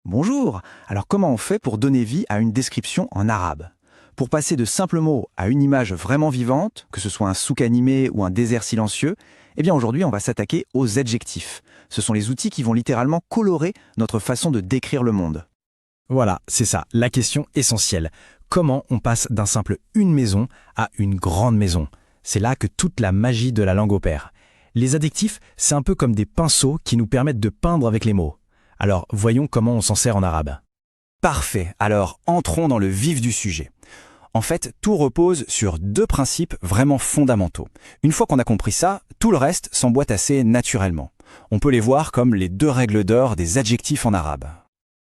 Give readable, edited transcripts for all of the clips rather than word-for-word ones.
Bonjour. Alors comment on fait pour donner vie à une description en arabe? Pour passer de simples mots à une image vraiment vivante, que ce soit un souk animé ou un désert silencieux, eh bien aujourd'hui on va s'attaquer aux adjectifs. Ce sont les outils qui vont littéralement colorer notre façon de décrire le monde. Voilà, c'est ça, la question essentielle. Comment on passe d'un simple une maison à une grande maison? C'est là que toute la magie de la langue opère. Les adjectifs, c'est un peu comme des pinceaux qui nous permettent de peindre avec les mots. Alors, voyons comment on s'en sert en arabe. Parfait, alors entrons dans le vif du sujet. En fait, tout repose sur deux principes vraiment fondamentaux. Une fois qu'on a compris ça, tout le reste s'emboîte assez naturellement. On peut les voir comme les deux règles d'or des adjectifs en arabe.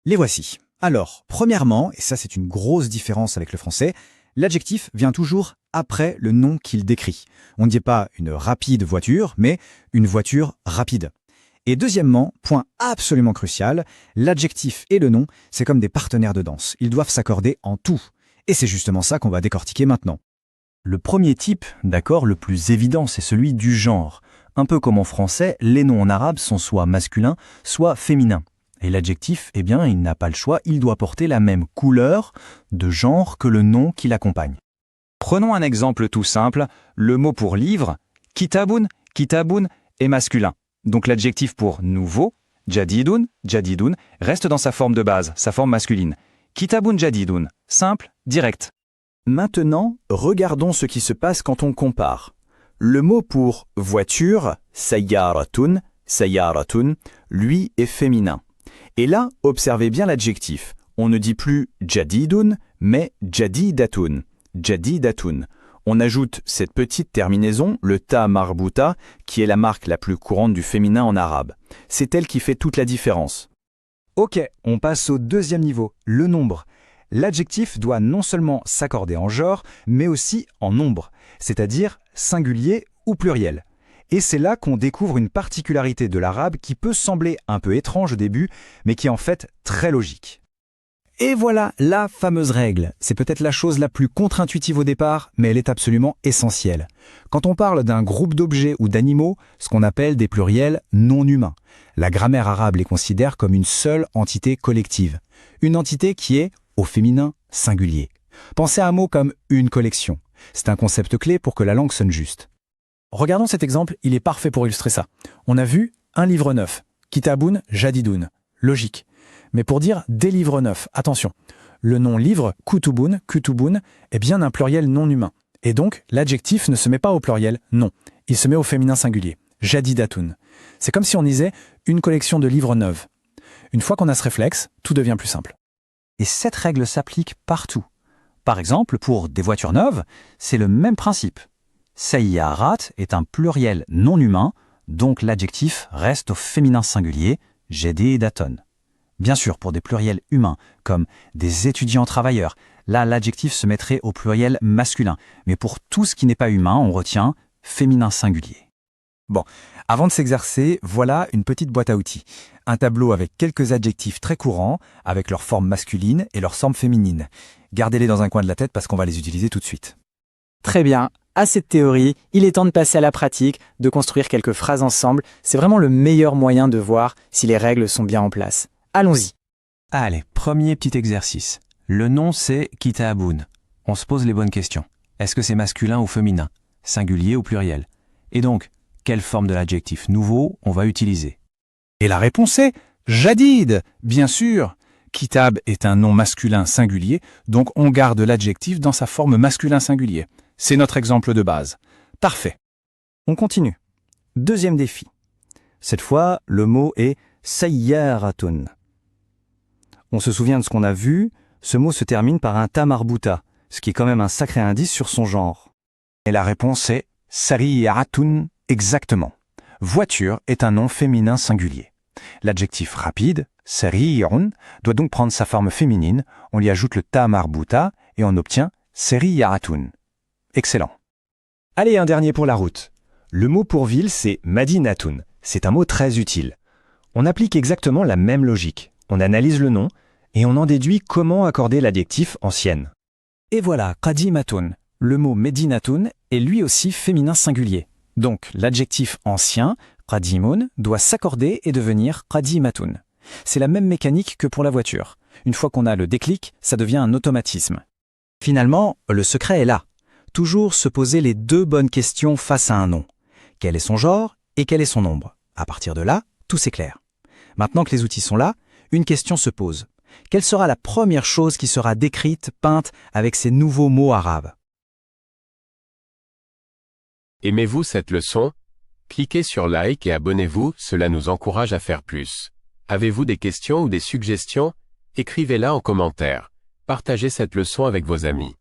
Les voici. Alors, premièrement, et ça c'est une grosse différence avec le français, l'adjectif vient toujours après le nom qu'il décrit. On ne dit pas une rapide voiture, mais une voiture rapide. Et deuxièmement, point absolument crucial, l'adjectif et le nom, c'est comme des partenaires de danse. Ils doivent s'accorder en tout. Et c'est justement ça qu'on va décortiquer maintenant. Le premier type, d'accord, le plus évident, c'est celui du genre. Un peu comme en français, les noms en arabe sont soit masculins, soit féminins. Et l'adjectif, eh bien, il n'a pas le choix, il doit porter la même couleur de genre que le nom qui l'accompagne. Prenons un exemple tout simple, le mot pour livre, kitabun, kitabun, est masculin. Donc l'adjectif pour nouveau, jadidun, jadidun, reste dans sa forme de base, sa forme masculine. Kitabun jadidun, simple, direct. Maintenant, regardons ce qui se passe quand on compare. Le mot pour voiture, sayyaratun, sayyaratun, lui est féminin. Et là, observez bien l'adjectif. On ne dit plus jadidun, mais jadidatun, jadidatun. On ajoute cette petite terminaison, le ta marbuta, qui est la marque la plus courante du féminin en arabe. C'est elle qui fait toute la différence. Ok, on passe au deuxième niveau, le nombre. L'adjectif doit non seulement s'accorder en genre, mais aussi en nombre, c'est-à-dire singulier ou pluriel. Et c'est là qu'on découvre une particularité de l'arabe qui peut sembler un peu étrange au début, mais qui est en fait très logique. Et voilà la fameuse règle. C'est peut-être la chose la plus contre-intuitive au départ, mais elle est absolument essentielle. Quand on parle d'un groupe d'objets ou d'animaux, ce qu'on appelle des pluriels non humains, la grammaire arabe les considère comme une seule entité collective. Une entité qui est, au féminin, singulier. Pensez à un mot comme une collection. C'est un concept clé pour que la langue sonne juste. Regardons cet exemple, il est parfait pour illustrer ça. On a vu un livre neuf, kitabun jadidun, logique. Mais pour dire des livres neufs, attention, le nom livre, kutubun, kutubun, est bien un pluriel non humain. Et donc, l'adjectif ne se met pas au pluriel, non. Il se met au féminin singulier, jadidatun. C'est comme si on disait une collection de livres neufs. Une fois qu'on a ce réflexe, tout devient plus simple. Et cette règle s'applique partout. Par exemple, pour des voitures neuves, c'est le même principe. Sayyarat est un pluriel non humain, donc l'adjectif reste au féminin singulier, jadidatun. Bien sûr, pour des pluriels humains, comme des étudiants travailleurs, là l'adjectif se mettrait au pluriel masculin. Mais pour tout ce qui n'est pas humain, on retient féminin singulier. Bon, avant de s'exercer, voilà une petite boîte à outils. Un tableau avec quelques adjectifs très courants, avec leur forme masculine et leur forme féminine. Gardez-les dans un coin de la tête parce qu'on va les utiliser tout de suite. Très bien, assez de théorie, il est temps de passer à la pratique, de construire quelques phrases ensemble. C'est vraiment le meilleur moyen de voir si les règles sont bien en place. Allons-y. Allez, premier petit exercice. Le nom c'est kitabun. On se pose les bonnes questions. Est-ce que c'est masculin ou féminin? Singulier ou pluriel? Et donc, quelle forme de l'adjectif nouveau on va utiliser? Et la réponse est jadid, bien sûr. Kitab est un nom masculin singulier, donc on garde l'adjectif dans sa forme masculin singulier. C'est notre exemple de base. Parfait. On continue. Deuxième défi. Cette fois, le mot est sayyaratun. On se souvient de ce qu'on a vu, ce mot se termine par un ta marbuta, ce qui est quand même un sacré indice sur son genre. Et la réponse est sari'atun, exactement. Voiture est un nom féminin singulier. L'adjectif rapide, sari'un, doit donc prendre sa forme féminine, on lui ajoute le ta marbuta et on obtient sari'atun. Excellent. Allez, un dernier pour la route. Le mot pour ville, c'est madinatun. C'est un mot très utile. On applique exactement la même logique. On analyse le nom et on en déduit comment accorder l'adjectif ancienne. Et voilà, qadimatun. Le mot medinatun est lui aussi féminin singulier. Donc l'adjectif ancien, qadimun, doit s'accorder et devenir qadimatun. C'est la même mécanique que pour la voiture. Une fois qu'on a le déclic, ça devient un automatisme. Finalement, le secret est là. Toujours se poser les deux bonnes questions face à un nom. Quel est son genre et quel est son nombre? À partir de là, tout s'éclaire. Maintenant que les outils sont là, une question se pose. Quelle sera la première chose qui sera décrite, peinte avec ces nouveaux mots arabes? Aimez-vous cette leçon? Cliquez sur like et abonnez-vous, cela nous encourage à faire plus. Avez-vous des questions ou des suggestions? Écrivez-la en commentaire. Partagez cette leçon avec vos amis.